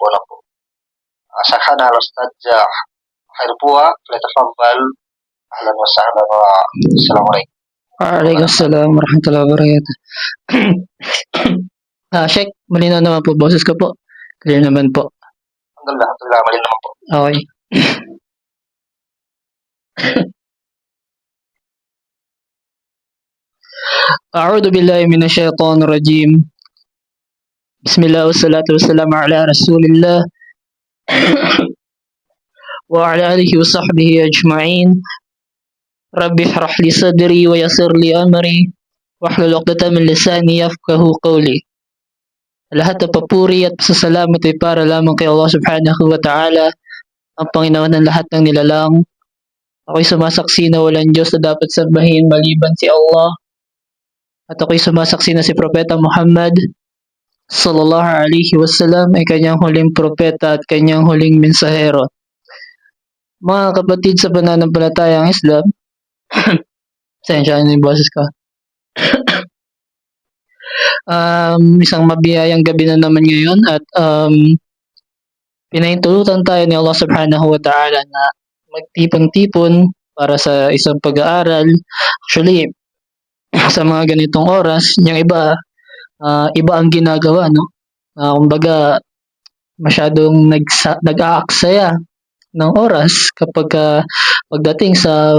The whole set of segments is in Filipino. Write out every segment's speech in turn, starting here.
ونقول سكن الأستاذ حربوها فليتفضل. أهلا وسهلا والسلام عليكم. Waalaikumsalam warahmatullahi wabarakatuh. Sheikh, malinaw naman po boses ko po. Clear naman po. Alhamdulillah, malinaw naman po. Okay. أعوذ بالله من الشيطان الرجيم. بسم الله والصلاة والسلام على رسول الله وعلى آله وصحبه أجمعين. رب اشرح لي صدري ويسر لي أمري واحلل عقدة من لساني yafqahu qawli. Lahat ng papuri at pasasalamat ay para lamang kay Allah subhanahu wa ta'ala, ang Panginoon ng lahat ng nilalang. Ako'y sumasaksi na walang Diyos na dapat sambahin maliban si Allah. At ako'y sumasaksi na si Propeta Muhammad sallallahu alaihi wasallam ay kanyang huling propeta at kanyang huling mensahero. Mga kapatid sa pananampalatayang Islam, pasensya na yung boses ko. Isang mabiyayang gabi na naman ngayon at pinahintulutan tayo ni Allah subhanahu wa ta'ala na magtipon-tipon para sa isang pag-aaral. Actually, sa mga ganitong oras, yung iba ang ginagawa, no? Kumbaga, masyadong nag-aaksaya ng oras kapag pagdating sa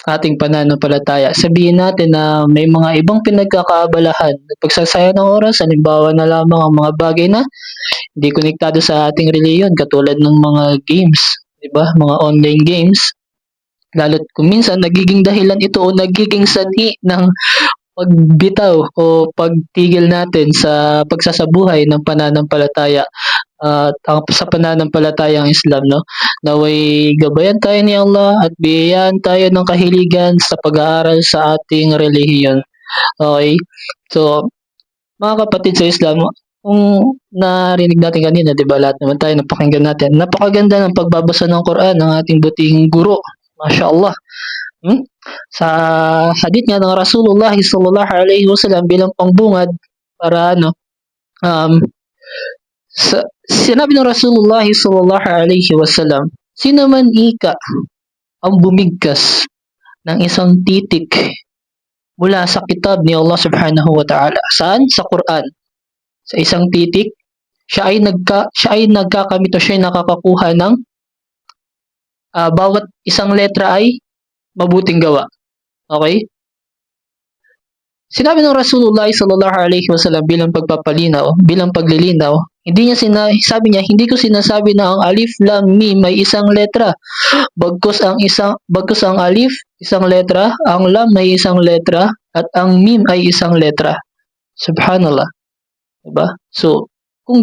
ating pananampalataya. Sabihin natin na may mga ibang pinagkakaabalahan. Pagsasaya ng oras, halimbawa na lamang ang mga bagay na hindi konektado sa ating reliyon, katulad ng mga games, di ba? Mga online games. Lalo't kung minsan nagiging dahilan ito o nagiging sanhi ng pagbitaw o pagtigil natin sa pagsasabuhay ng pananampalataya sa pananampalatayang Islam, no? Naway gabayan tayo ni Allah at biyayaan tayo ng kahiligan sa pag-aaral sa ating relihiyon. Okay? So, mga kapatid sa Islam, kung narinig natin kanina, di ba, lahat naman tayo napakinggan natin. Napakaganda ng pagbabasa ng Quran ng ating buting guro. Masya Allah. Sa hadith nga ng Rasulullah sallallahu alaihi wasallam bilang pangbungad para sinabi ng Rasulullah sallallahu alaihi wasallam, sino man ika ang bumigkas ng isang titik mula sa kitab ni Allah subhanahu wa ta'ala. Saan? Sa Quran. Sa isang titik, siya ay nagkakamit o siya ay nakakakuha ng bawat isang letra ay mabuting gawa. Okay? Sinabi ng Rasulullah sallallahu alaihi wasallam bilang pagpapalinaw, bilang paglilinaw, sabi niya, hindi ko sinasabi na ang alif lam mim may isang letra. Bagkus ang alif isang letra, ang lam may isang letra, at ang mim ay isang letra. Subhanallah. Diba? So, kung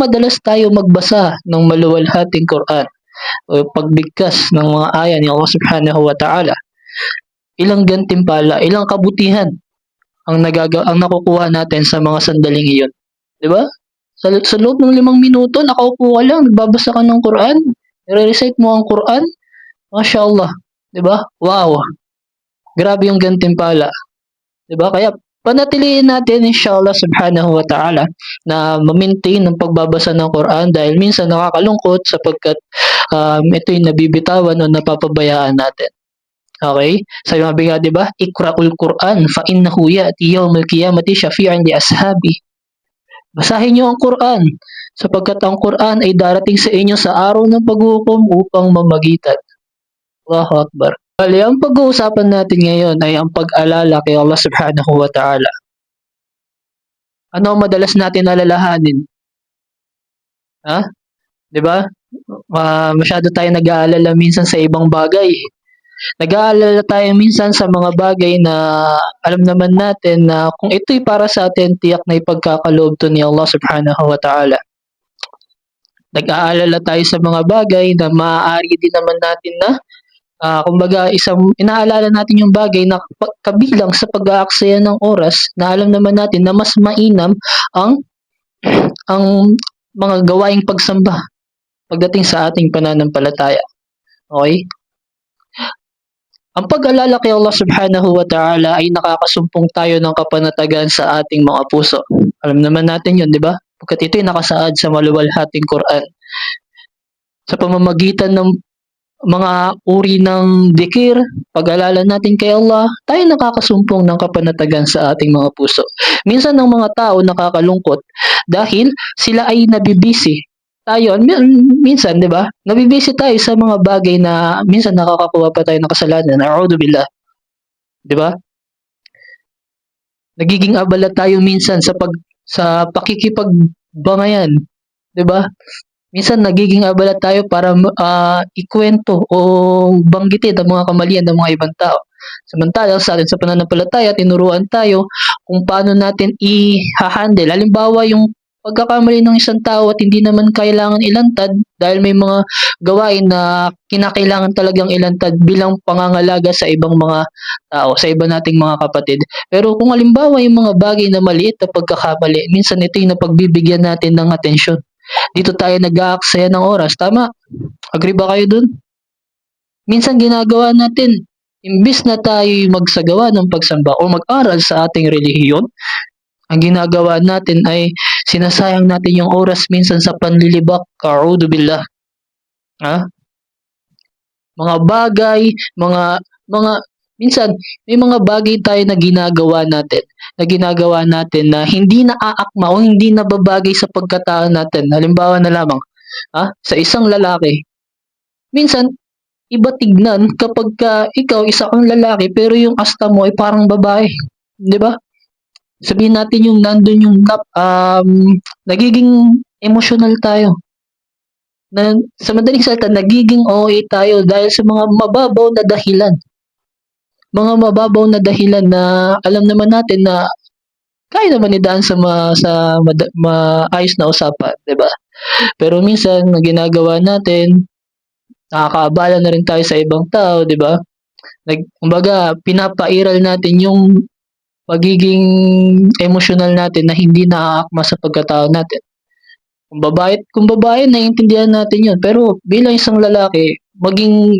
madalas tayo magbasa ng maluwalhating Quran o pagbigkas ng mga aya ni Allah subhanahu wa ta'ala, ilang gantimpala, ilang kabutihan ang nakukuha natin sa mga sandaling iyon. Diba? Sa loob ng 5 minuto, nakaupo ka lang, nagbabasa ka ng Quran, nire-recite mo ang Quran, Masya Allah. Diba? Wow. Grabe yung gantimpala. Diba? Kaya, panatilihin natin, inshallah subhanahu wa ta'ala, na ma-maintain ang pagbabasa ng Quran dahil minsan nakakalungkot sapagkat ito'y nabibitawan o napapabayaan natin. Okay? Sabi mga biga, diba? Iqra'ul Quran fa innahu ya'ti yawmal qiyamati syafi'an li ashabi. Basahin niyo ang Quran sapagkat ang Quran ay darating sa inyo sa araw ng paghukom upang mamagitan. Allahu Akbar. Bali, ang pag-uusapan natin ngayon ay ang pag-alala kay Allah subhanahu wa ta'ala. Ano ang madalas natin alalahanin? Diba? Masyado tayo nag-aalala minsan sa ibang bagay. Nag-aalala tayo minsan sa mga bagay na alam naman natin na kung ito'y para sa atin, tiyak na ipagkakaloob to ni Allah subhanahu wa ta'ala. Nag-aalala tayo sa mga bagay na maaari din naman natin na kumbaga inaalala natin yung bagay na kabilang sa pag-aaksaya ng oras na alam naman natin na mas mainam ang mga gawaing pagsamba pagdating sa ating pananampalataya. Okay? Ang pag-alala kay Allah subhanahu wa ta'ala ay nakakasumpong tayo ng kapanatagan sa ating mga puso. Alam naman natin yun, di ba? Pagkat ito'y nakasaad sa maluwalhating Quran. Sa pamamagitan ng mga uri ng dikir, pag-alala natin kay Allah, tayo nakakasumpong ng kapanatagan sa ating mga puso. Minsan ng mga tao nakakalungkot dahil sila ay nabibisi. Tayo, minsan, di ba? Nabibisi tayo sa mga bagay na minsan nakakakuha pa tayo ng kasalanan. A'udhu billah. Di ba? Nagiging abala tayo minsan sa pakikipagbangayan. Di ba? Minsan nagiging abala tayo para ikwento o banggitin ang mga kamalian ng mga ibang tao. Samantala sa atin sa pananampalataya, tinuruan tayo kung paano natin i-handle. Halimbawa, yung pagkakamali ng isang tao at hindi naman kailangan ilantad dahil may mga gawain na kinakailangan talagang ilantad bilang pangangalaga sa ibang mga tao, sa iba nating mga kapatid. Pero kung halimbawa yung mga bagay na maliit na pagkakamali, minsan ito yung napagbibigyan natin ng atensyon. Dito tayo nag-aaksaya ng oras. Tama? Agree ba kayo dun? Minsan ginagawa natin, imbis na tayo magsagawa ng pagsamba o mag-aral sa ating relihiyon, ang ginagawa natin ay sinasayang natin yung oras minsan sa panlilibak. A'udhu billah. Ha? Mga bagay, minsan may mga bagay tayo na ginagawa natin na hindi naaakma o hindi nababagay sa pagkatao natin. Halimbawa na lamang, sa isang lalaki. Minsan, iba tignan kapag ikaw isa kang lalaki pero yung asta mo ay parang babae. Di ba? Sabihin natin yung nandun yung nagiging emotional tayo. Sa madaling salita, nagiging OA tayo dahil sa mga mababaw na dahilan. Mga mababaw na dahilan na alam naman natin na kaya naman idaan sa maayos na usapan, 'di ba? Pero minsan ang ginagawa natin, nakakaabala na rin tayo sa ibang tao, 'di ba? Kumbaga, pinapairal natin yung pagiging emotional natin na hindi naaakma sa pagkatao natin. Kung babae, naiintindihan natin 'yun. Pero bilang isang lalaki, maging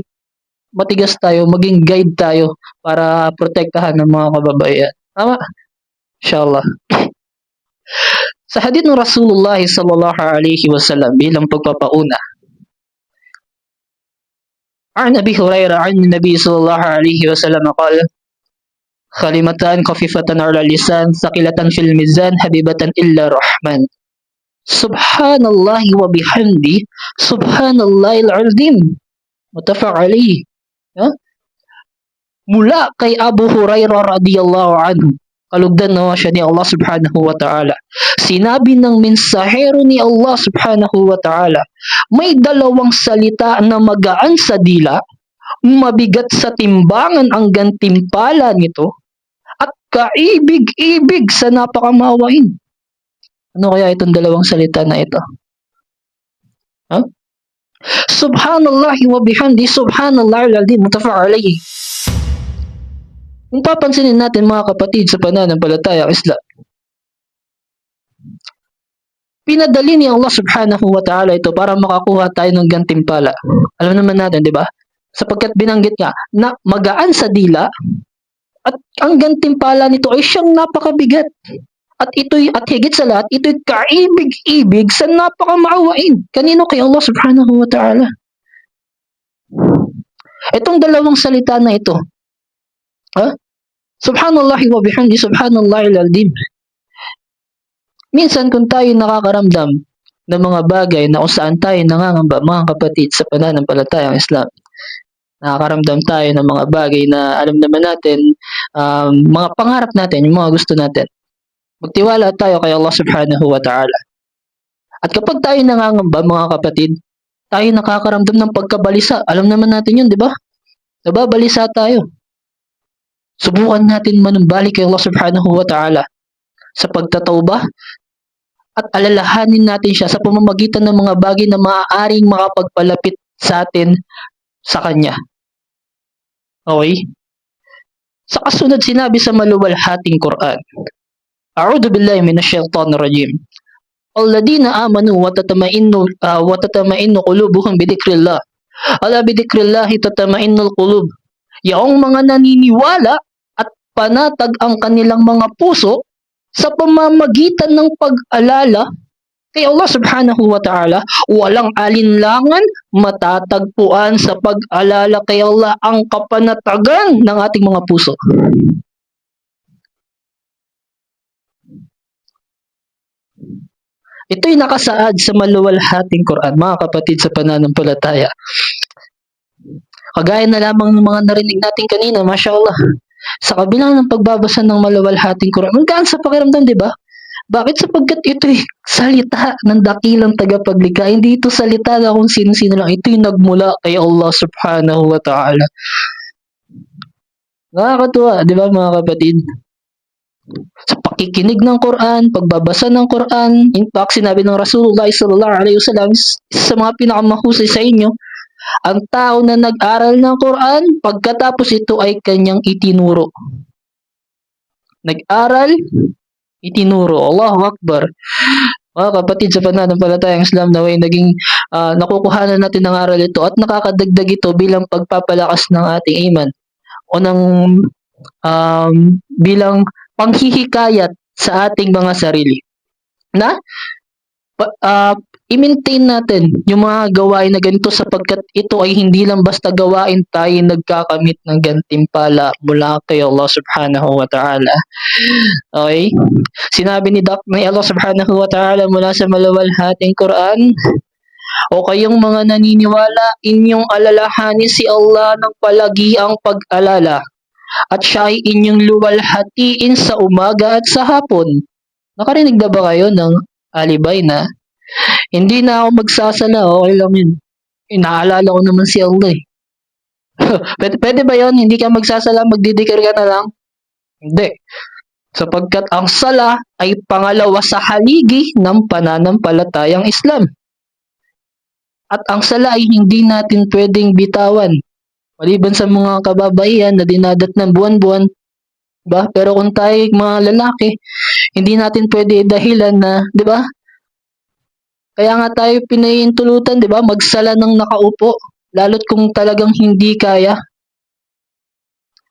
matigas tayo, maging guide tayo para protektahan ng mga kababaihan. Tama? Inshallah. Sa hadith ng Rasulullah sallallahu alaihi wasallam bilang pagpapauna, عن أبي هريرة عن النبي صلى الله عليه وسلم قال كلمتان خفيفة على اللسان ثقيلة في الميزان حبيبة إلا الرحمن سبحان الله وبحمده سبحان الله العظيم متفق عليه. Mula kay Abu Hurairah radiyallahu anhu, kalugdan nawa siya ni Allah subhanahu wa ta'ala. Sinabi ng mensahero ni Allah subhanahu wa ta'ala, may dalawang salita na magaan sa dila, mabigat sa timbangan ang gantimpala nito, at kaibig-ibig sa napakamawain. Ano kaya itong dalawang salita na ito? Subhanallahi wa bihamdi, subhanallahi al-azim, muttafaq alayhi. Kung papansinin natin mga kapatid sa pananampalatayang Islam, pinadali ni Allah subhanahu wa ta'ala ito para makakuha tayo ng gantimpala. Alam naman natin, di ba? Sapagkat binanggit nga na magaan sa dila at ang gantimpala nito ay siyang napakabigat. At higit sa lahat, ito'y kaibig-ibig sa napakamaawain. Kanino? Kay Allah subhanahu wa ta'ala. Itong dalawang salita na ito, Subhanallahi wa bihamdi, subhanallahi al-azim. Minsan kung tayo nakakaramdam ng mga bagay na kung saan tayo nangangamba, mga kapatid, sa pananampalatayang Islam, nakakaramdam tayo ng mga bagay na alam naman natin, mga pangarap natin, yung mga gusto natin. Magtiwala tayo kay Allah subhanahu wa ta'ala. At kapag tayo nangangamba, mga kapatid, tayo nakakaramdam ng pagkabalisa. Alam naman natin yun, di ba? Nababalisa tayo. Subukan natin manumbalik kay Allah subhanahu wa ta'ala sa pagtatawbah at alalahanin natin siya sa pamamagitan ng mga bagay na maaaring makapagpalapit sa atin sa Kanya. Okay? Sa kasunod sinabi sa maluwalhating Quran, A'udhu billahi minash shaitanir rajim. Alladina amanu wa tatma'innu qulubuhum bidhikrillah. Ala bidhikrillahi tatma'innul qulub. Yaong mga naniniwala at panatag ang kanilang mga puso sa pamamagitan ng pag-alala kay Allah subhanahu wa ta'ala, walang alinlangan matatagpuan sa pag-alala kay Allah ang kapanatagan ng ating mga puso. Ito'y nakasaad sa maluwalhating Quran, mga kapatid sa pananampalataya. Kagaya na lamang ng mga narinig natin kanina, mashallah. Sa kabila ng pagbabasa ng maluwalhating Quran, magaan sa pakiramdam, di ba? Bakit? Sapagkat ito'y salita ng dakilang tagapaglikha. Hindi ito salita na kung sino-sino lang. Ito'y nagmula kay Allah subhanahu wa ta'ala. Nakakatuwa, di ba mga kapatid? Sa pakikinig ng Quran, pagbabasa ng Quran, in fact, sinabi ng Rasulullah sallallahu alaihi wasallam, sa mga pinakamahusay sa inyo, ang tao na nag-aral ng Quran, pagkatapos ito ay kanyang itinuro. Nag-aral, itinuro. Allahu Akbar. Mga kapatid sa pananampalatayang Islam, naway naging nakukuhanan natin ng aral ito at nakakadagdag ito bilang pagpapalakas ng ating iman o ng bilang panghihikayat sa ating mga sarili na i-maintain natin yung mga gawain na ganito sapagkat ito ay hindi lang basta gawain tayo nagkakamit ng gantimpala mula kay Allah subhanahu wa ta'ala. Okay? Sinabi ni Allah subhanahu wa ta'ala mula sa maluwalhating Quran, o kayong mga naniniwala, inyong alalahanin si Allah ng palagiang pag-alala at siya ay inyong luwalhatiin sa umaga at sa hapon. Nakarinig na ba kayo ng alibay na hindi na ako magsasala, okay lang yun. Inaalala ko naman si Allah eh. Pwede ba yun? Hindi ka magsasala, magdidikir ka na lang? Hindi. Sapagkat ang sala ay pangalawa sa haligi ng pananampalatayang Islam. At ang sala ay hindi natin pwedeng bitawan. Maliban sa mga kababaihan na dinadat ng buwan-buwan, ba? Pero kung tayo mga lalaki, hindi natin pwede dahilan na, di ba? Kaya nga tayo pinahintulutan, di ba? Magsala ng nakaupo, lalo't kung talagang hindi kaya.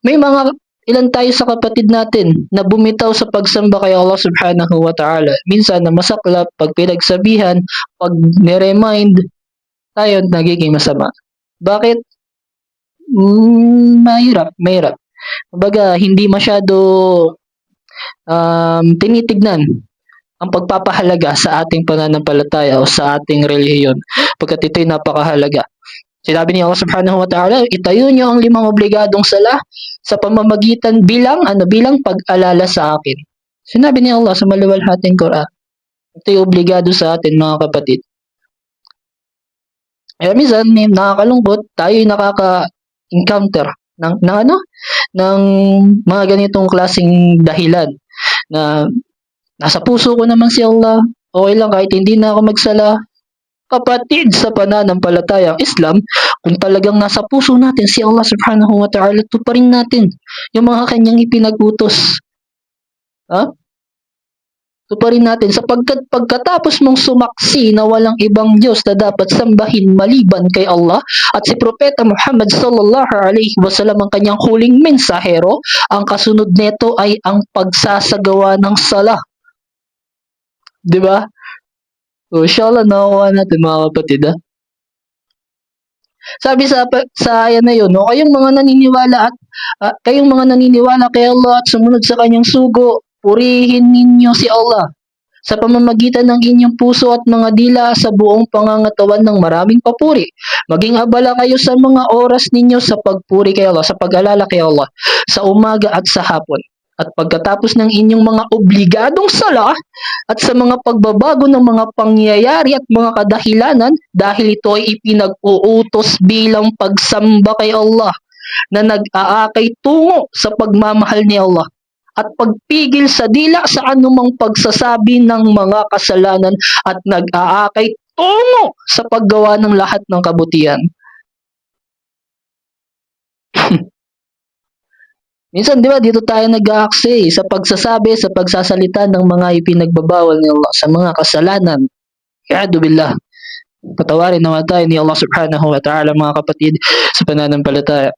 May mga ilan tayo sa kapatid natin na bumitaw sa pagsamba kay Allah subhanahu wa ta'ala. Minsan na masaklap, pag pinagsabihan, pag niremind, tayo nagiging masama. Bakit? Mahirap. Kumbaga, hindi masyado tinitignan ang pagpapahalaga sa ating pananampalataya o sa ating relihiyon pagkat ito'y napakahalaga. Sinabi ni Allah subhanahu wa ta'ala, itayo niyo ang 5 obligadong sala sa pamamagitan bilang pag-alala sa akin. Sinabi ni Allah sa maluwalhating Quran. Ito'y obligado sa atin mga kapatid. Kaya minsan, nakakalungkot, tayo'y nakaka-encounter ng mga ganitong klaseng dahilan na nasa puso ko naman si Allah, okay lang kahit hindi na ako magsala. Kapatid sa pananampalatayang Islam, kung talagang nasa puso natin si Allah subhanahu wa ta'ala, tuparin natin yung mga kanyang ipinag-utos. Tuparin natin sapagkat pagkatapos mong sumaksi na walang ibang Diyos na dapat sambahin maliban kay Allah at si Propeta Muhammad sallallahu alaihi wasallam ang kanyang huling mensahero, ang kasunod nito ay ang pagsasagawa ng sala. Di ba? So, inshallah, nakuha natin mga kapatid. Sabi sa ayan na yun, no? Kayong mga naniniwala kay Allah at sumunod sa kanyang sugo, purihin ninyo si Allah sa pamamagitan ng inyong puso at mga dila sa buong pangangatawan ng maraming papuri. Maging abala kayo sa mga oras ninyo sa pagpuri kay Allah, sa pag-alala kay Allah, sa umaga at sa hapon. At pagkatapos ng inyong mga obligadong sala at sa mga pagbabago ng mga pangyayari at mga kadahilanan dahil ito ay ipinag-uutos bilang pagsamba kay Allah na nag-aakay tungo sa pagmamahal ni Allah at pagpigil sa dila sa anumang pagsasabi ng mga kasalanan at nag-aakay tungo sa paggawa ng lahat ng kabutihan. Minsan, di ba, dito tayo nag-aaksay sa pagsasabi, sa pagsasalita ng mga ipinagbabawal ni Allah sa mga kasalanan. Iyadu billah. Patawarin naman tayo ni Allah subhanahu wa ta'ala mga kapatid sa pananampalataya.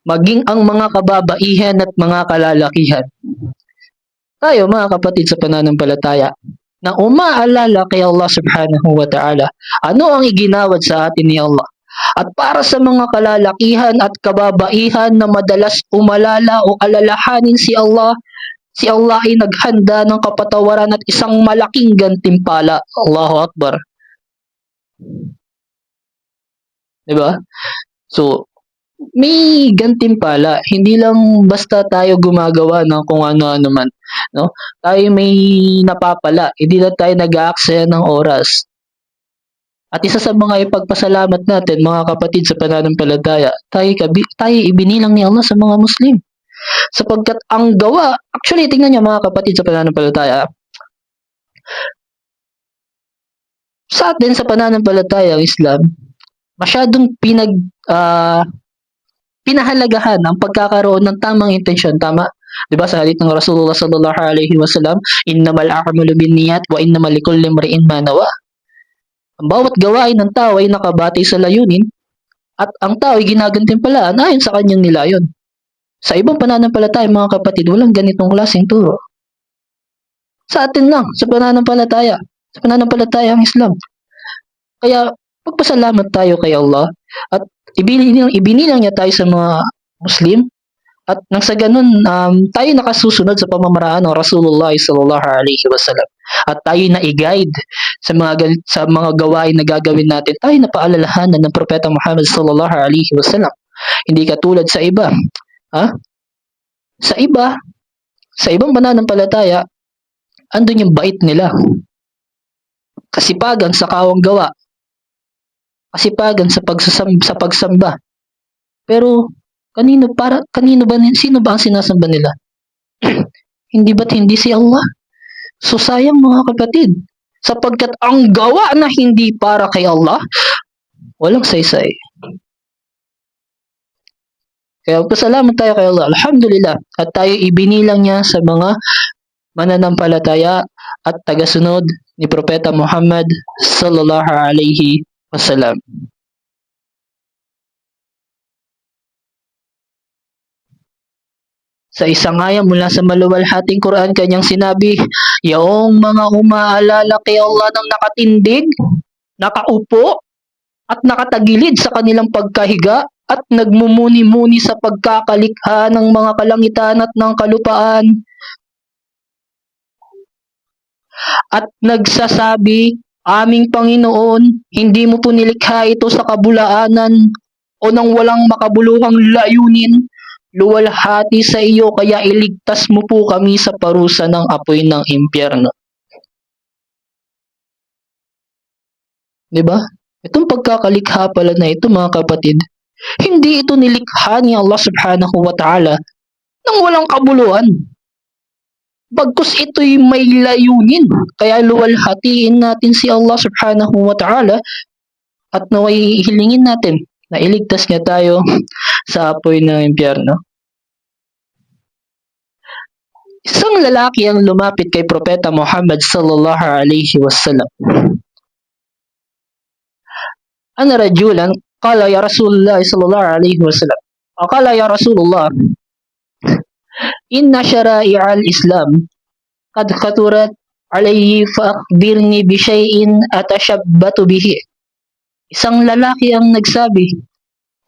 maging ang mga kababaihan at mga kalalakihan. Tayo mga kapatid sa pananampalataya, na umaalala kay Allah subhanahu wa ta'ala, ano ang iginawad sa atin ni Allah. At para sa mga kalalakihan at kababaihan na madalas umalala o alalahanin si Allah ay naghanda ng kapatawaran at isang malaking gantimpala. Allahu Akbar. Diba? So, may gantimpala. Hindi lang basta tayo gumagawa ng kung ano-ano man. No? Tayo may napapala. Hindi na tayo nag-aaksaya ng oras. At isa sa mga ipagpasalamat natin, mga kapatid sa pananampalataya, tayo ibinilang ni Allah sa mga Muslim. Sapagkat ang gawa, actually, tingnan niyo mga kapatid sa pananampalataya, sa atin sa pananampalataya ang Islam, masyadong pinahalagahan ang pagkakaroon ng tamang intensyon. Tama? Diba sa hadith ng Rasulullah sallallahu alaihi wasallam, innamal a'malu binniyat wa innamal likulli imri'in ma nawa. Ang bawat gawain ng tao ay nakabatay sa layunin at ang tao ay ginagantimpalaan ayon sa kanyang nilayon. Sa ibang pananampalataya mga kapatid, walang ganitong klaseng turo. Sa atin lang, sa pananampalataya ang Islam. Kaya pagpasalamat tayo kay Allah at ibinilang niya tayo sa mga Muslim at nang sa ganun tayo nakasusunod sa pamamaraan ng Rasulullah sallallahu alaihi wasallam at tayo na i-guide sa mga gawain na gagawin natin. Tayo na paalalahanan ng Propeta Muhammad sallallahu alaihi wasallam. Hindi katulad sa iba. Sa ibang pananampalataya, andun yung bait nila. Kasipagan sa kawang gawa. Kasipagan sa pagsamba. Pero sino ba ang sinasamba nila? Hindi si Allah. So sayang mga kapatid, sapagkat ang gawa na hindi para kay Allah, walang saysay. Kaya pasalamat tayo kay Allah, alhamdulillah, at tayo ibinilang niya sa mga mananampalataya at tagasunod ni Propeta Muhammad sallallahu alaihi wasallam. Sa isang aya mula sa maluwalhating Quran, kanyang sinabi, yaong mga umaalala kay Allah ng nakatindig, nakaupo, at nakatagilid sa kanilang pagkahiga, at nagmumuni-muni sa pagkakalikha ng mga kalangitan at ng kalupaan, at nagsasabi, aming Panginoon, hindi mo po nilikha ito sa kabulaanan o nang walang makabuluhang layunin. Luwalhati sa iyo, kaya iligtas mo po kami sa parusa ng apoy ng impyerno. Diba? Itong pagkakalikha pala na ito mga kapatid, hindi ito nilikha ni Allah subhanahu wa ta'ala nang walang kabuluhan. Bagkus ito'y may layunin, kaya luwalhatiin natin si Allah subhanahu wa ta'ala at naway hilingin natin na iligtas niya tayo sa apoy ng impyerno. Isang lalaki ang lumapit kay Propeta Muhammad sallallahu alaihi wasallam. Ana rajulan qala ya Rasulullah sallallahu alaihi wasallam. Qala ya Rasulullah, inna syara'i'al Islam qad khaturat alayhi fa akhbirni bi syai'in atashabbatu bihi. Isang lalaki ang nagsabi,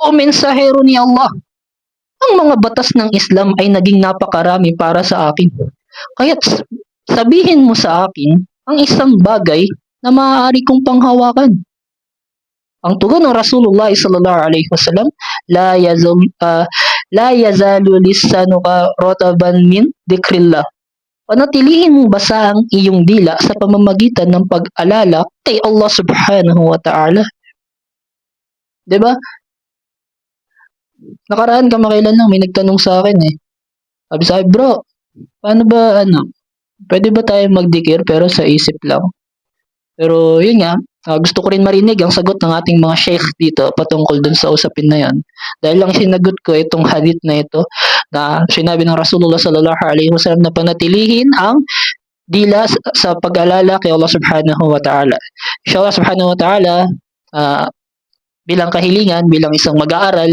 o mensahero ni Allah, ang mga batas ng Islam ay naging napakarami para sa akin. Kaya't sabihin mo sa akin ang isang bagay na maaari kong panghawakan. Ang tugon ng Rasulullah sallallahu alaihi wasallam, la yazalu lisanuka rotaban min dhikrillah. Panatilihin mong basa ang iyong dila sa pamamagitan ng pag-alala kay Allah subhanahu wa ta'ala. Diba? Nakaraan kamakailan lang, may nagtanong sa akin Sabi sa akin, bro, paano ba, pwede ba tayo magdikir pero sa isip lang? Pero yun nga, gusto ko rin marinig ang sagot ng ating mga sheikh dito patungkol dun sa usapin na yan. Dahil lang sinagot ko itong hadith na ito na sinabi ng Rasulullah sallallahu alaihi wasallam na panatilihin ang dila sa pag-alala kay Allah subhanahu wa ta'ala. Inshallah subhanahu wa ta'ala, bilang kahilingan, bilang isang mag-aaral,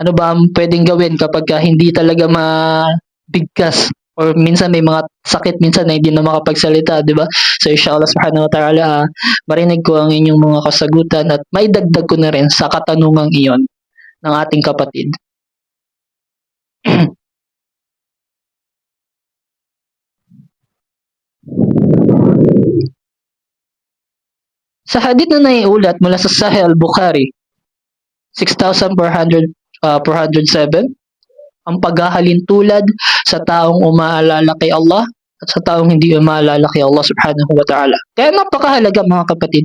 Ano ba ang pwedeng gawin kapag hindi talaga mabigkas or minsan may mga sakit minsan na hindi na makapagsalita, di ba? So inshallah subhanahu wa ta'ala, marinig ko ang inyong mga kasagutan at maidagdag ko na rin sa katanungang iyon ng ating kapatid. Sa hadith na naiulat mula sa Sahih al-Bukhari, 6,407, ang paghahalin tulad sa taong umaalala kay Allah at sa taong hindi umaalala kay Allah subhanahu wa ta'ala. Kaya napakahalaga mga kapatid,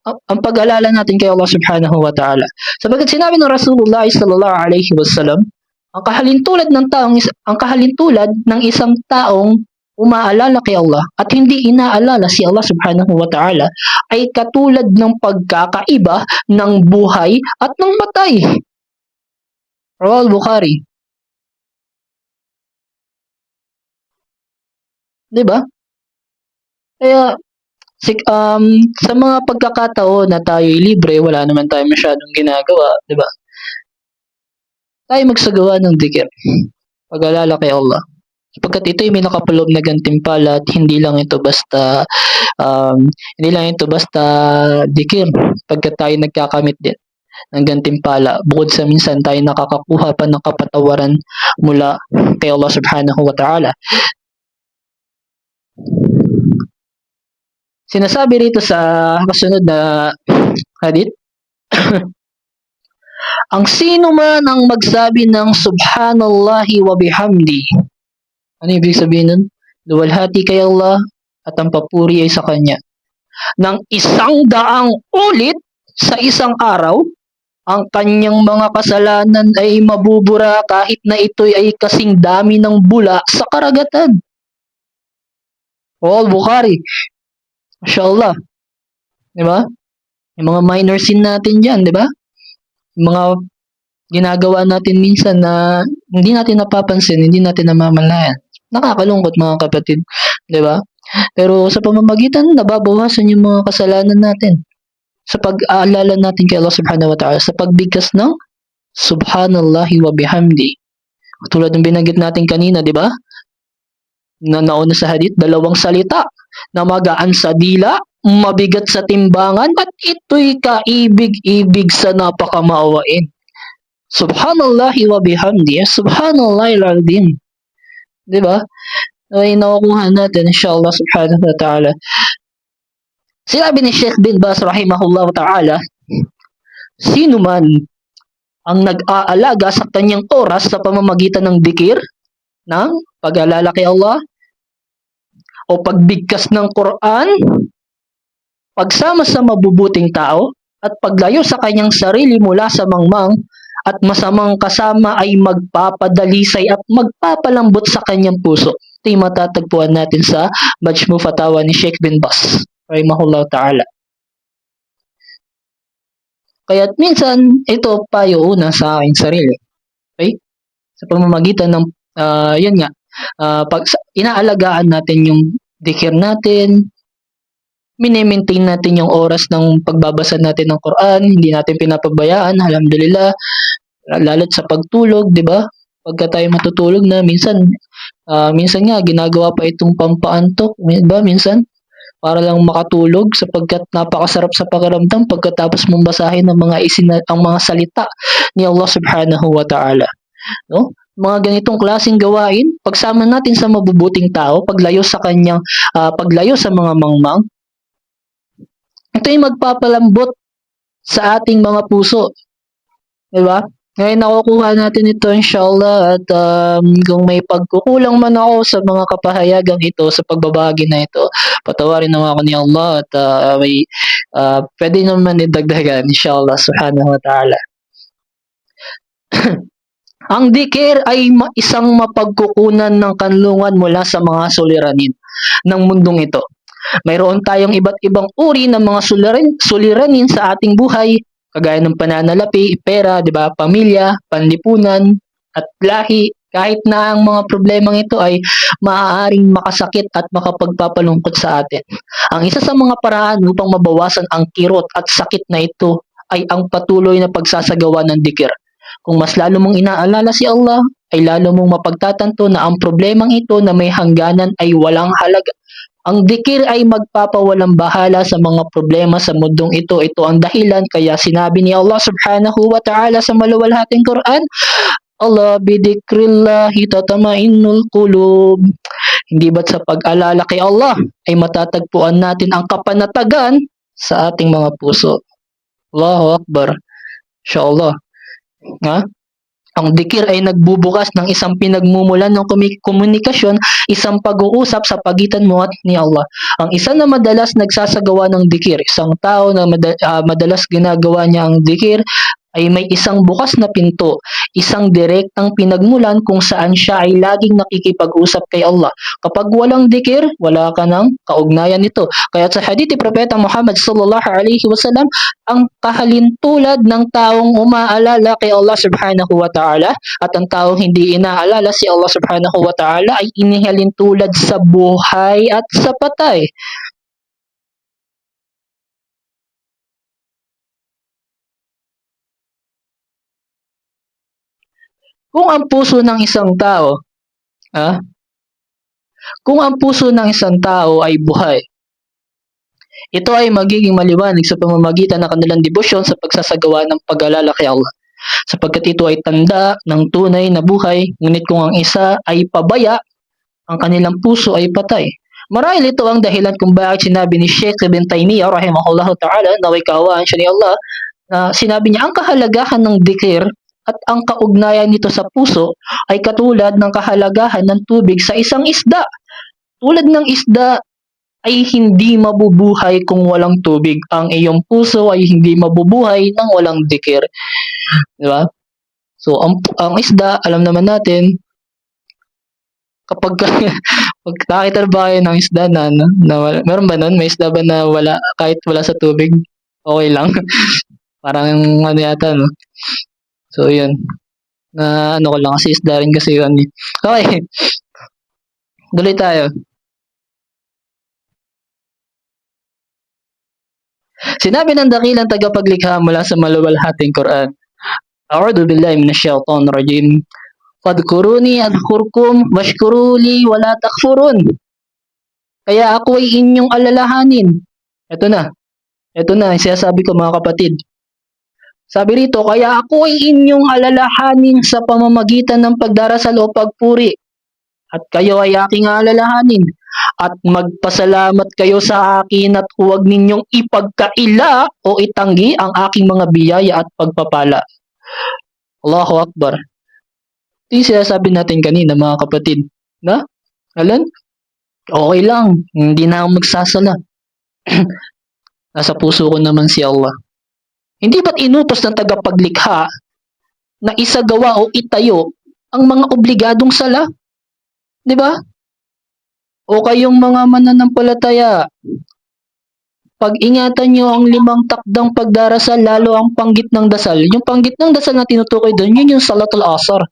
ang pag-alala natin kay Allah subhanahu wa ta'ala. Sabagat sinabi ng Rasulullah sallallahu alaihi wasallam, ang kahalintulad ng isang taong umaalala kay Allah at hindi inaalala si Allah subhanahu wa ta'ala ay katulad ng pagkakaiba ng buhay at ng patay. Rawal Bukhari. Diba? Kaya sa mga pagkakataon na tayo'y libre, wala naman tayo masyadong ginagawa, diba? Tayo magsagawa ng dikir. Pag-alala kay Allah. Sapagkat ito'y may nakapaloob na gantimpala at hindi lang ito basta dikir. Pagkat tayo nagkakamit din ng gantimpala, bukod sa minsan tayo nakakakuha pa ng kapatawaran mula kay Allah subhanahu wa ta'ala. Sinasabi rito sa kasunod na hadith, ang sino man ang magsabi ng subhanallahi wa bihamdi, ano ibig sabihin nun? Luwalhati kay Allah at ang papuri ay sa Kanya, ng 100 ulit sa isang araw, ang kanyang mga kasalanan ay mabubura kahit na ito'y ay kasing dami ng bula sa karagatan. Rawal Bukhari. Mashallah. Diba? Yung mga minor sin natin dyan, diba? Yung mga ginagawa natin minsan na hindi natin napapansin, hindi natin namamalayan. Nakakalungkot mga kapatid, diba? Pero sa pamamagitan, nababawasan yung mga kasalanan natin. Sa pag-aalala natin kay Allah subhanahu wa ta'ala, sa pagbigkas ng subhanallahi wa bihamdi. Tulad ng binanggit natin kanina, diba? Na nauna sa hadith, 2 salita na magaan sa dila, mabigat sa timbangan, at ito'y kaibig-ibig sa napakamaawain. Subhanallahi wa bihamdi, subhanallahil azim. Diba? Ay nakukuha natin inshallah subhanahu wa ta'ala. Sinabi ni Sheikh bin Baz rahimahullah ta'ala, sino man ang nag-aalaga sa kanyang oras sa pamamagitan ng dikir, ng pag-alala kay Allah, o pagbigkas ng Quran, pagsama sa mabubuting tao, at paglayo sa kanyang sarili mula sa mangmang at masamang kasama ay magpapadalisay at magpapalambot sa kanyang puso. Ito yung matatagpuan natin sa Majmu' Fatawa ni Sheikh bin Baz rahimahullah ta'ala. Kaya minsan, ito payo una sa aking sarili. Okay? Sa pamamagitan ng, yun nga, pag inaalagaan natin yung dikir natin, mini-maintain natin yung oras ng pagbabasa natin ng Quran, hindi natin pinapabayaan, alhamdulillah, lalo't sa pagtulog, di ba? Pagka tayo matutulog na, minsan nga, ginagawa pa itong pampaantok, di ba? Minsan, para lang makatulog, sapagkat napakasarap sa pakiramdam pagkatapos mong basahin ang mga salita ni Allah subhanahu wa ta'ala. No? Mga ganitong klaseng gawain, pagsama natin sa mabubuting tao, paglayo sa mga mangmang, ito ay magpapalambot sa ating mga puso. Diba? Ngayon nakukuha natin ito inshallah, at kung may pagkukulang man ako sa mga kapahayagang ito, sa pagbabahagi na ito, patawarin naman ako ni Allah, at pwede naman idagdagan inshallah subhanahu wa ta'ala. Ang dikir ay isang mapagkukunan ng kanlungan mula sa mga suliranin ng mundong ito. Mayroon tayong iba't ibang uri ng mga suliranin sa ating buhay, kagaya ng pananalapi, pera, 'di ba, pamilya, panlipunan, at lahi. Kahit na ang mga problemang ito ay maaaring makasakit at makapagpapalungkot sa atin. Ang isa sa mga paraan upang mabawasan ang kirot at sakit na ito ay ang patuloy na pagsasagawa ng dikir. Kung mas lalo mong inaalala si Allah, ay lalo mong mapagtatanto na ang problemang ito na may hangganan ay walang halaga. Ang dikir ay magpapawalang bahala sa mga problema sa mundong ito. Ito ang dahilan kaya sinabi ni Allah subhanahu wa ta'ala sa maluwalhating Quran, Allah bidikrillahi tatama'innul qulub. Hindi ba't sa pag-alala kay Allah ay matatagpuan natin ang kapanatagan sa ating mga puso. Allahu Akbar. Inshallah. Ha? Ang dikir ay nagbubukas ng isang pinagmumulan ng komunikasyon, isang pag-uusap sa pagitan mo at ni Allah. Ang isa na madalas nagsasagawa ng dikir, isang tao na madalas ginagawa niya ang dikir, ay may isang bukas na pinto, isang direktang pinagmulan kung saan siya ay laging nakikipag-usap kay Allah. Kapag walang dikir, wala ka ng kaugnayan nito. Kaya sa hadith ni Propeta Muhammad sallallahu alaihi wasallam, ang kahalintulad ng taong umaalala kay Allah subhanahu wa ta'ala at ang taong hindi inaalala si Allah subhanahu wa ta'ala ay inihalintulad sa buhay at sa patay. Kung ang puso ng isang tao, ah, kung ang puso ng isang tao ay buhay, ito ay magiging maliwanag sa pamamagitan ng kanilang debosyon sa pagsasagawa ng pag-alala kay Allah. Sapagkat ito ay tanda ng tunay na buhay, ngunit kung ang isa ay pabaya, ang kanilang puso ay patay. Marahil ito ang dahilan kung bakit sinabi ni Sheikh Ibn Taymiyyah rahimahullahu ta'ala, naway kaawaan siya ni Allah, na sinabi niya ang kahalagahan ng dikir at ang kaugnayan nito sa puso ay katulad ng kahalagahan ng tubig sa isang isda. Tulad ng isda ay hindi mabubuhay kung walang tubig. Ang iyong puso ay hindi mabubuhay nang walang dikir. Di ba? So, ang isda, alam naman natin, kapag pag nakita ba kayo ng isda na wala, meron ba nun? May isda ba na wala, kahit wala sa tubig? Okay lang. Parang ano yata, no? So, yun. Na ano ko lang kasi isda rin kasi yun. Okay. Tuloy tayo. Sinabi ng dakilang tagapaglikha mula sa maluwalhating Quran, A'udhu billahi minasyaitonir rajim. Fadhkuruni adhkurkum washkuruli wala takfurun. Kaya ako ay inyong alalahanin. Ito na. Ito na, sinasabi ko mga kapatid. Sabi rito, kaya ako ay inyong alalahanin sa pamamagitan ng pagdarasal o pagpuri. At kayo ay aking alalahanin. At magpasalamat kayo sa akin at huwag ninyong ipagkaila o itanggi ang aking mga biyaya at pagpapala. Allahu Akbar. Ito yung sinasabi natin kanina mga kapatid. Na? Alan? Okay lang. Hindi na ako magsasala. Nasa puso ko naman si Allah. Hindi ba't inutos ng tagapaglikha na isagawa o itayo ang mga obligadong sala? Di ba? O kayong mga mananampalataya, pag-ingatan nyo ang 5 takdang pagdarasal, lalo ang panggit ng dasal. Yung panggit ng dasal na tinutukoy doon, yun yung Salatul Asr.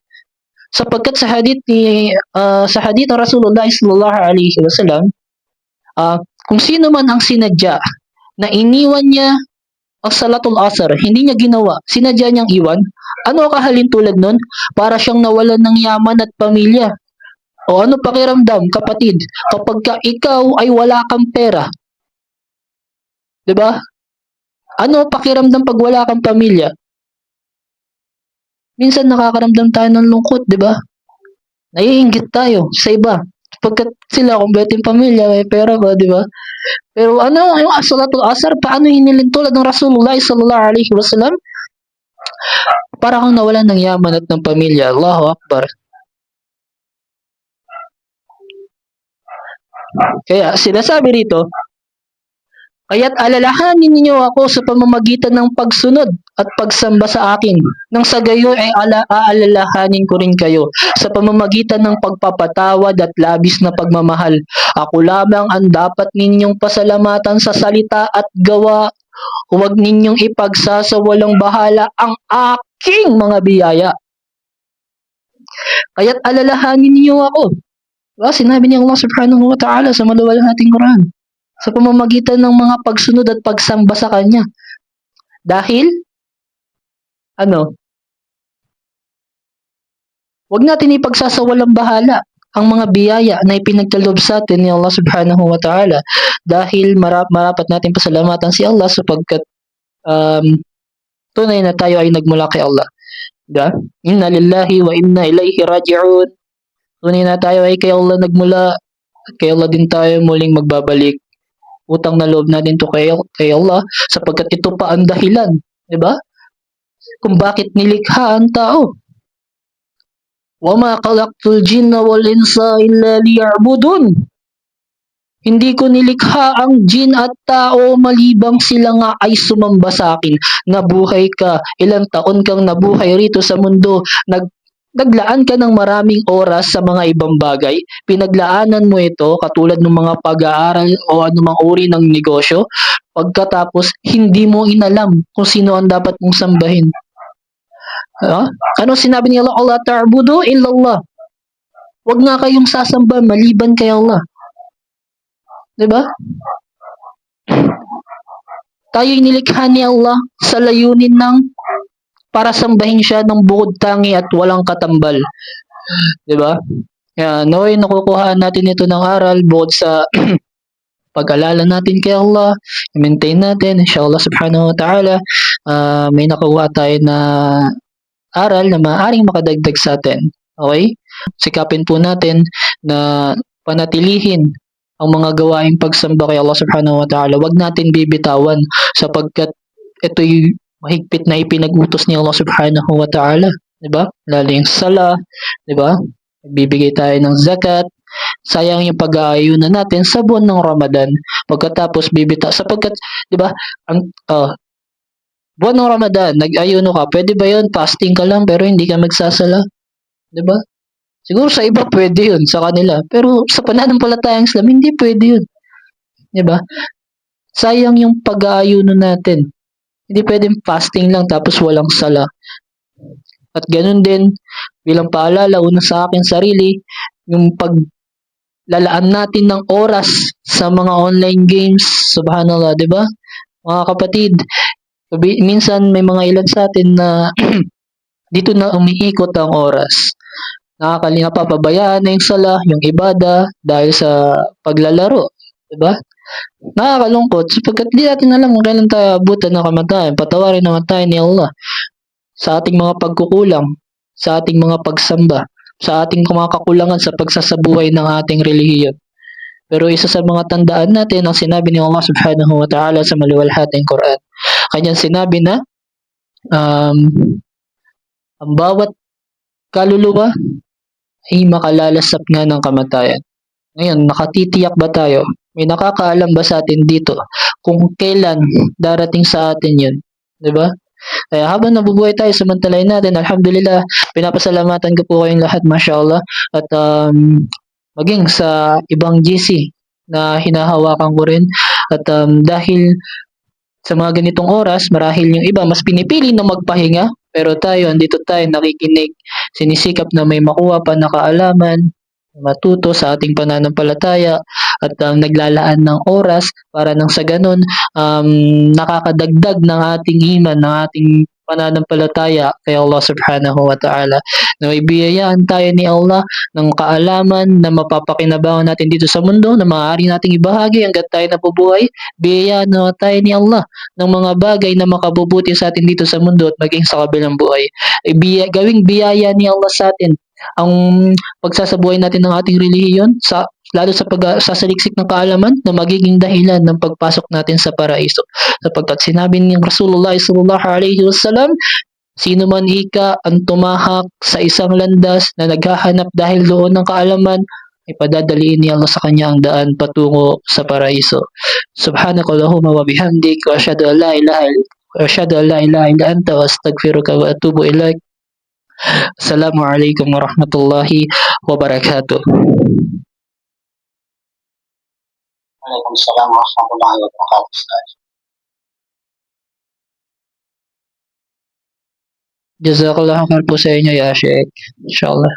Sapagkat sa hadith ng Rasulullah sallallahu alaihi wasallam, kung sino man ang sinadya na iniwan niya ang Salatul Asr, hindi niya ginawa, sinadya niyang iwan, ano kahalintulad nun? Para siyang nawalan ng yaman at pamilya. O ano pakiramdam, kapatid, kapag ikaw ay wala kang pera? 'Di ba? Ano pakiramdam pag wala kang pamilya? Minsan nakakaramdam tayo ng lungkot, 'di ba? Naiinggit tayo sa iba. Pagkat sila kumpleto yung pamilya, may pera ba, 'di ba? Pero ano yung Salatul Asr, paano hinilintulad ng Rasulullah sallallahu alaihi wasallam? Para kang nawalan ng yaman at ng pamilya. Allahu Akbar. Kaya sinasabi rito, kaya't alalahanin ninyo ako sa pamamagitan ng pagsunod at pagsamba sa akin. Nang sa gayon ay aalalahanin ko rin kayo sa pamamagitan ng pagpapatawad at labis na pagmamahal. Ako lamang ang dapat ninyong pasalamatan sa salita at gawa. Huwag ninyong ipagsasawalang bahala ang aking mga biyaya. Kaya't alalahanin ninyo ako. Sinabi ni Allah subhanahu wa ta'ala sa maluwalhating Quran, sa pamamagitan ng mga pagsunod at pagsamba sa Kanya. Dahil, Huwag natin ipagsasawalang bahala ang mga biyaya na ipinagkaloob sa atin ni Allah subhanahu wa ta'ala dahil marapat natin pasalamatan si Allah sapagkat tunay na tayo ay nagmula kay Allah. Diba? Inna lillahi wa inna ilaihi raji'un. Tunay na tayo ay kay Allah nagmula at kay Allah din tayo muling magbabalik. Utang na loob natin to kay Allah sapagkat ito pa ang dahilan, 'di ba? Kung bakit nilikha ang tao. Wa ma khalaqtul jinna wal insa illa liya'budun. Hindi ko nilikha ang jin at tao malibang sila nga ay sumamba sa akin. Nabuhay ka, ilang taon kang nabuhay rito sa mundo, naglaan ka ng maraming oras sa mga ibang bagay, pinaglaanan mo ito katulad ng mga pag-aaral o anumang uri ng negosyo, pagkatapos hindi mo inalam kung sino ang dapat mong sambahin. Ano sinabi ni Allah? Allah ta'budu illallah. Huwag nga kayong sasamba maliban kay Allah. 'Di ba? Tayo'y nilikha ni Allah sa layunin ng para sambahin siya ng bukod tangi at walang katambal. 'Di ba? Naway nakukuha natin ito ng aral bukod sa pag-alala natin kay Allah, i-maintain natin inshallah subhanahu wa ta'ala, may nakuha tayo na aral na maaaring makadagdag sa atin. Okay? Sikapin po natin na panatilihin ang mga gawaing pagsamba kay Allah subhanahu wa ta'ala. Huwag natin bibitawan sapagkat ito'y mahigpit na ipinag-utos ni Allah subhanahu wa ta'ala. Diba? Lalo yung sala, diba? Bibigay tayo ng zakat. Sayang yung pag-aayunan natin sa buwan ng Ramadan. Pagkatapos sapagkat, diba, ang buwan ng Ramadan, nag-ayuno ka, pwede ba yun? Fasting ka lang pero hindi ka magsasala. Diba? Siguro sa iba pwede yun, sa kanila. Pero sa pananampalatayang Islam, hindi pwede yun. Diba? Sayang yung pag-aayuno natin. Hindi pwedeng fasting lang tapos walang sala. At ganun din, bilang paalala, una sa akin sarili, yung paglalaan natin ng oras sa mga online games, subhanallah, diba? Mga kapatid, minsan may mga ilan sa atin na dito na umiikot ang oras. Napapabayaan na yung sala, yung ibada dahil sa paglalaro, 'di ba? Nakakalungkot sapagkat di natin alam kung kailan tayo abutan ng kamatayan. Patawarin naman tayo ni Allah sa ating mga pagkukulang, sa ating mga pagsamba, sa ating mga kakulangan sa pagsasabuhay ng ating relihiyon. Pero isa sa mga tandaan natin ang sinabi ni Allah subhanahu wa ta'ala sa maluwalhating Quran. Kanyang sinabi na ang bawat kaluluwa ay makalalasap nga ng kamatayan. Ngayon, nakatitiyak ba tayo? May nakakaalam ba sa atin dito kung kailan darating sa atin yun? 'Di ba? Kaya habang nabubuhay tayo, samantalahin natin. Alhamdulillah, pinapasalamatan ko po kayong lahat, mashallah. At maging sa ibang GC na hinahawakan ko rin. At dahil sa mga ganitong oras, marahil yung iba mas pinipili na magpahinga. Pero tayo, andito tayo, nakikinig, sinisikap na may makuha pa na kaalaman, matuto sa ating pananampalataya at naglalaan ng oras para nang sa ganun nakakadagdag ng ating iman, ng ating pananampalataya kay Allah subhanahu wa ta'ala. Na ibiyayaan tayo ni Allah ng kaalaman na mapapakinabangan natin dito sa mundo na maaari nating ibahagi hanggat tayo nabubuhay. Biyayaan na tayo ni Allah ng mga bagay na makabubuti sa atin dito sa mundo at maging sa kabilang buhay. Gawing biyaya ni Allah sa atin ang pagsasabuhay natin ng ating relihiyon lalo sa pagsasaliksik ng kaalaman na magiging dahilan ng pagpasok natin sa paraiso. Sapagkat sinabi ni Rasulullah sallallahu alaihi wasallam, sino man ika ang tumahak sa isang landas na naghahanap dahil doon ng kaalaman, ay padadaliin ni Allah sa kanya ang daan patungo sa paraiso. Subhanakallahumma wa bihamdik wa asyhadu an la ilaha illa anta wa astaghfiruka wa atubu ilaik. Assalamualaikum warahmatullahi wabarakatuh. Waalaikumsalam warahmatullahi wabarakatuh. Jazakallahu khair po sa inyo, ya Sheikh. Inshallah.